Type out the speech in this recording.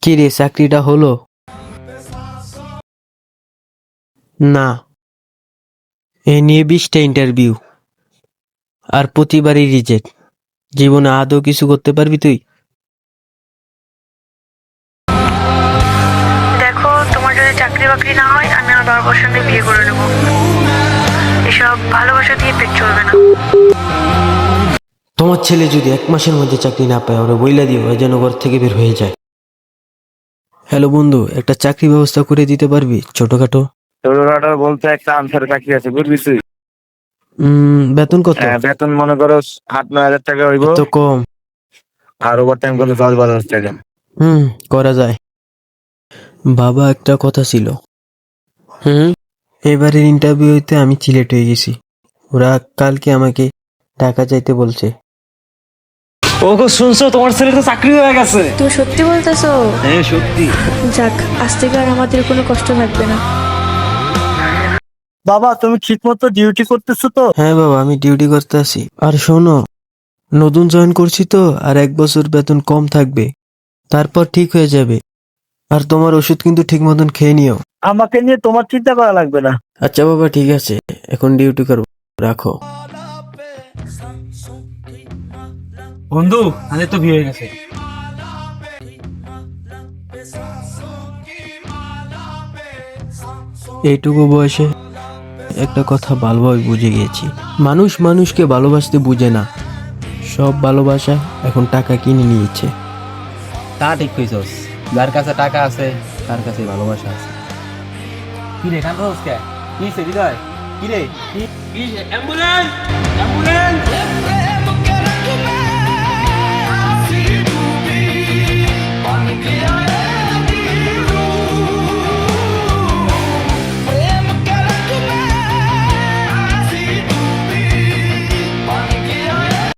কি রে, চাকরিটা হলো? না, এ নিয়ে 20টা ইন্টারভিউ, আর প্রতিবারই রিজেক্ট। জীবনে আদৌ কিছু করতে পারবি তুই? দেখো, তোমার যদি চাকরি বাকরি না হয় আমি আমার বাবার পছন্দে বিয়ে করে নেবো। এসব ভালোবাসা দিয়ে পেট চলবে না। তোমার ছেলে যদি 1 মাসের মধ্যে চাকরি না পায়, ওরা বইলা দিও, ও যেন ঘর থেকে বের হয়ে যায়। হ্যালো বন্ধু, একটা চাকরি ব্যবস্থা করে দিতে পারবি ছোটখাটো? ছোটখাটো বলতে একটা আনসার চাকরি আছে, বুঝবি তুই? বেতন কত? বেতন মনে করো 8-9 হাজার টাকা হইব, এত কম? আর ওভার টাইম করলে 10-12 হাজার টাকা। করা যায়। বাবা, একটা কথা ছিল। এবারের ইন্টারভিউতে আমি সিলেক্ট হয়ে গেছি। ওরা কালকে আমাকে টাকা চাইতে বলছে। ওগো শুনছো, তোমার ছেলের তো চাকরি হয়ে গেছে। তুমি সত্যি বলতেছো? হ্যাঁ সত্যি। যাক, আজ থেকে আর আমাদের কোনো কষ্ট থাকবে না। বাবা, তুমি ঠিক মতো ডিউটি করতেছো তো? হ্যাঁ বাবা, আমি ডিউটি করতে আছি। আর শোনো, নতুন জয়েন করছি তো, আর 1 বছর বেতন কম থাকবে, তারপর ঠিক হয়ে যাবে। আর তোমার ওষুধ কিন্তু ঠিক মতন খেয়ে নিও। আমাকে নিয়ে তোমার চিন্তা করা লাগবে না। আচ্ছা বাবা, ঠিক আছে, এখন ডিউটি করবো, রাখো। বন্ধু, আরে তো বিয়ে হয়ে গেছে। এইটুকু বয়সে একটা কথা ভালোভাবে বুঝে গিয়েছি, মানুষ মানুষকে ভালোবাসতে বুঝে না। সব ভালোবাসা এখন টাকা কিনে নিয়েছে। তা ঠিক কইছস, যার কাছে টাকা আছে তার কাছে ভালোবাসা আছে। কি রে কান রোজ কে? কি হইছে হৃদয়? কি রে? কি? অ্যাম্বুলেন্স! অ্যাম্বুলেন্স!